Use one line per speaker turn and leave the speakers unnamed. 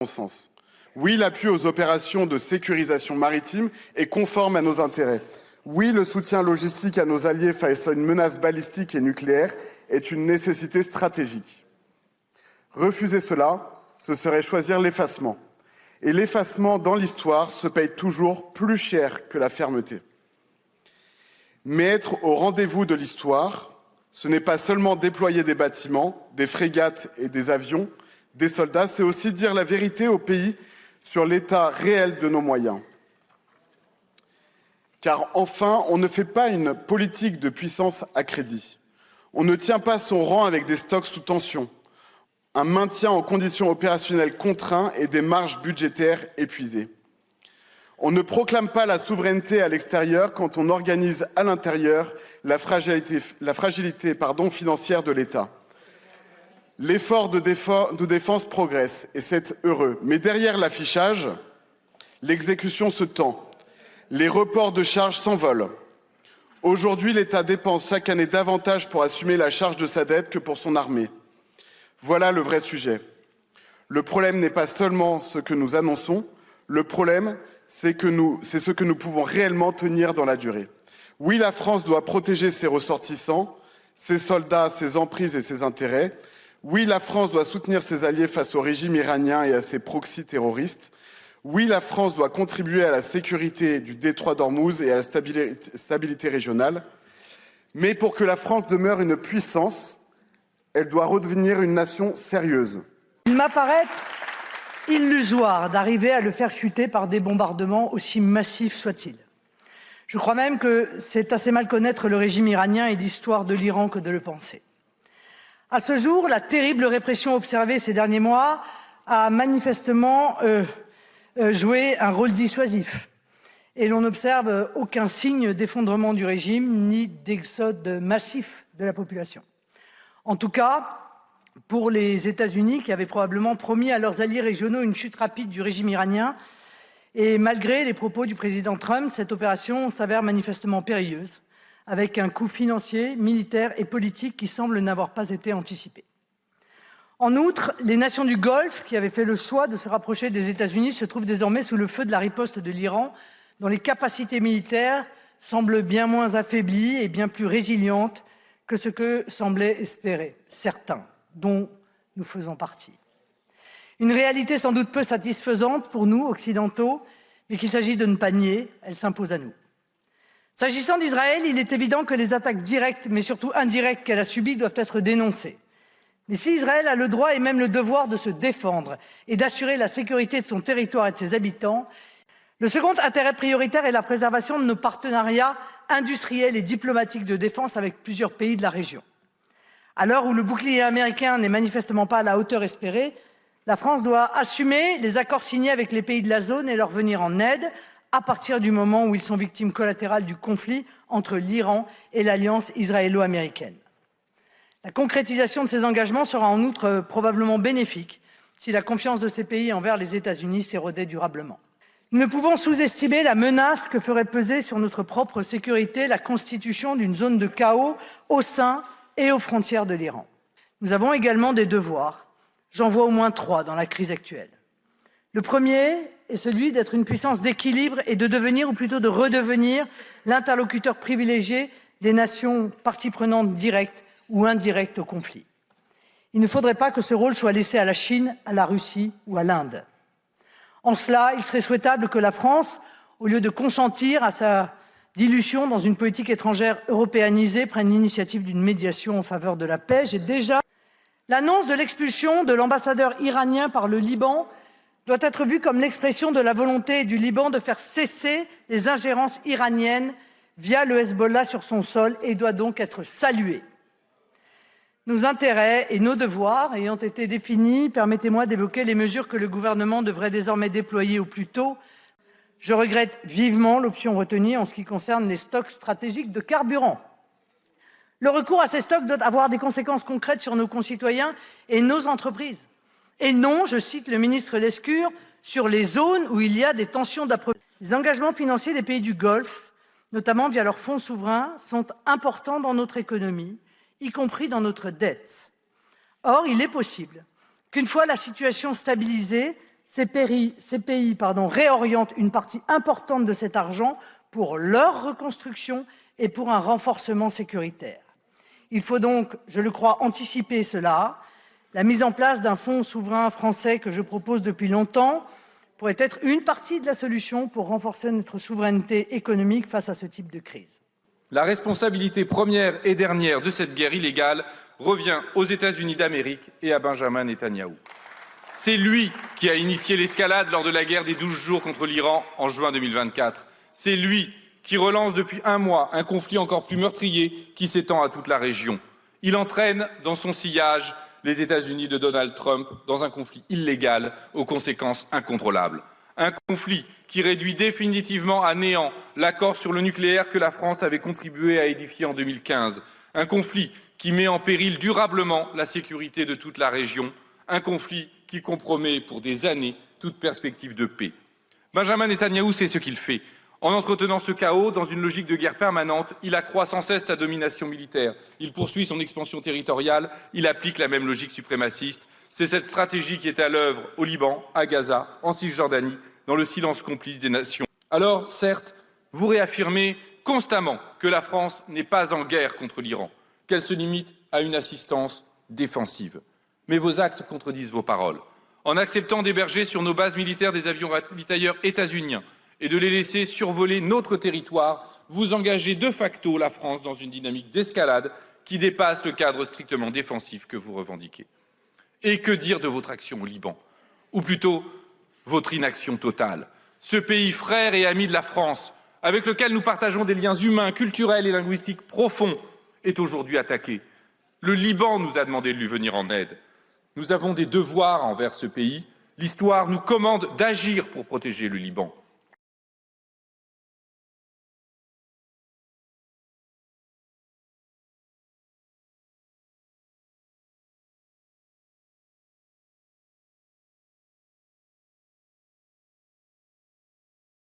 bon sens. Oui, l'appui aux opérations de sécurisation maritime est conforme à nos intérêts. Oui, le soutien logistique à nos alliés face à une menace balistique et nucléaire est une nécessité stratégique. Refuser cela, ce serait choisir l'effacement. Et l'effacement, dans l'histoire, se paye toujours plus cher que la fermeté. Mais être au rendez-vous de l'histoire, ce n'est pas seulement déployer des bâtiments, des frégates et des avions, des soldats, c'est aussi dire la vérité au pays sur l'état réel de nos moyens. Car enfin, on ne fait pas une politique de puissance à crédit. On ne tient pas son rang avec des stocks sous tension, un maintien en conditions opérationnelles contraintes et des marges budgétaires épuisées. On ne proclame pas la souveraineté à l'extérieur quand on organise à l'intérieur la fragilité financière de l'État. L'effort de défense progresse et c'est heureux. Mais derrière l'affichage, l'exécution se tend. Les reports de charges s'envolent. Aujourd'hui, l'État dépense chaque année davantage pour assumer la charge de sa dette que pour son armée. Voilà le vrai sujet. Le problème n'est pas seulement ce que nous annonçons, le problème, c'est ce que nous pouvons réellement tenir dans la durée. Oui, la France doit protéger ses ressortissants, ses soldats, ses emprises et ses intérêts. Oui, la France doit soutenir ses alliés face au régime iranien et à ses proxys terroristes. Oui, la France doit contribuer à la sécurité du détroit d'Ormuz et à la stabilité régionale. Mais pour que la France demeure une puissance, elle doit redevenir une nation sérieuse.
Il m'apparaît illusoire d'arriver à le faire chuter par des bombardements aussi massifs soient-ils. Je crois même que c'est assez mal connaître le régime iranien et l'histoire de l'Iran que de le penser. À ce jour, la terrible répression observée ces derniers mois a manifestement joué un rôle dissuasif. Et l'on n'observe aucun signe d'effondrement du régime ni d'exode massif de la population. En tout cas, pour les États-Unis, qui avaient probablement promis à leurs alliés régionaux une chute rapide du régime iranien, et malgré les propos du président Trump, cette opération s'avère manifestement périlleuse, avec un coût financier, militaire et politique qui semble n'avoir pas été anticipé. En outre, les nations du Golfe, qui avaient fait le choix de se rapprocher des États-Unis, se trouvent désormais sous le feu de la riposte de l'Iran, dont les capacités militaires semblent bien moins affaiblies et bien plus résilientes que ce que semblaient espérer certains, dont nous faisons partie. Une réalité sans doute peu satisfaisante pour nous, occidentaux, mais qu'il s'agit de ne pas nier, elle s'impose à nous. S'agissant d'Israël, il est évident que les attaques directes, mais surtout indirectes qu'elle a subies doivent être dénoncées. Mais si Israël a le droit et même le devoir de se défendre et d'assurer la sécurité de son territoire et de ses habitants, le second intérêt prioritaire est la préservation de nos partenariats industriels et diplomatiques de défense avec plusieurs pays de la région. À l'heure où le bouclier américain n'est manifestement pas à la hauteur espérée, la France doit assumer les accords signés avec les pays de la zone et leur venir en aide à partir du moment où ils sont victimes collatérales du conflit entre l'Iran et l'alliance israélo-américaine. La concrétisation de ces engagements sera en outre probablement bénéfique si la confiance de ces pays envers les États-Unis s'érodait durablement. Nous ne pouvons sous-estimer la menace que ferait peser sur notre propre sécurité la constitution d'une zone de chaos au sein et aux frontières de l'Iran. Nous avons également des devoirs. J'en vois au moins 3 dans la crise actuelle. Le premier est celui d'être une puissance d'équilibre et de devenir, ou plutôt de redevenir, l'interlocuteur privilégié des nations parties prenantes directes ou indirectes au conflit. Il ne faudrait pas que ce rôle soit laissé à la Chine, à la Russie ou à l'Inde. En cela, il serait souhaitable que la France, au lieu de consentir à sa dilution dans une politique étrangère européanisée, prenne l'initiative d'une médiation en faveur de la paix. J'ai déjà l'annonce de l'expulsion de l'ambassadeur iranien par le Liban doit être vue comme l'expression de la volonté du Liban de faire cesser les ingérences iraniennes via le Hezbollah sur son sol et doit donc être saluée. Nos intérêts et nos devoirs ayant été définis, permettez-moi d'évoquer les mesures que le gouvernement devrait désormais déployer au plus tôt. Je regrette vivement l'option retenue en ce qui concerne les stocks stratégiques de carburant. Le recours à ces stocks doit avoir des conséquences concrètes sur nos concitoyens et nos entreprises. Et non, je cite le ministre Lescure, sur les zones où il y a des tensions d'approvisionnement. Les engagements financiers des pays du Golfe, notamment via leurs fonds souverains, sont importants dans notre économie, y compris dans notre dette. Or, il est possible qu'une fois la situation stabilisée, Ces pays réorientent une partie importante de cet argent pour leur reconstruction et pour un renforcement sécuritaire. Il faut donc, je le crois, anticiper cela. La mise en place d'un fonds souverain français que je propose depuis longtemps pourrait être une partie de la solution pour renforcer notre souveraineté économique face à ce type de crise.
La responsabilité première et dernière de cette guerre illégale revient aux États-Unis d'Amérique et à Benjamin Netanyahou. C'est lui qui a initié l'escalade lors de la guerre des 12 jours contre l'Iran en juin 2024. C'est lui qui relance depuis un mois un conflit encore plus meurtrier qui s'étend à toute la région. Il entraîne dans son sillage les États-Unis de Donald Trump dans un conflit illégal aux conséquences incontrôlables. Un conflit qui réduit définitivement à néant l'accord sur le nucléaire que la France avait contribué à édifier en 2015. Un conflit qui met en péril durablement la sécurité de toute la région. Un conflit qui compromet pour des années toute perspective de paix. Benjamin Netanyahou sait ce qu'il fait. En entretenant ce chaos dans une logique de guerre permanente, il accroît sans cesse sa domination militaire. Il poursuit son expansion territoriale, il applique la même logique suprémaciste. C'est cette stratégie qui est à l'œuvre au Liban, à Gaza, en Cisjordanie, dans le silence complice des nations. Alors, certes, vous réaffirmez constamment que la France n'est pas en guerre contre l'Iran, qu'elle se limite à une assistance défensive. Mais vos actes contredisent vos paroles. En acceptant d'héberger sur nos bases militaires des avions ravitailleurs états-uniens, et de les laisser survoler notre territoire, vous engagez de facto la France dans une dynamique d'escalade qui dépasse le cadre strictement défensif que vous revendiquez. Et que dire de votre action au Liban? Ou plutôt, votre inaction totale. Ce pays frère et ami de la France, avec lequel nous partageons des liens humains, culturels et linguistiques profonds, est aujourd'hui attaqué. Le Liban nous a demandé de lui venir en aide. Nous avons des devoirs envers ce pays. L'histoire nous commande d'agir pour protéger le Liban.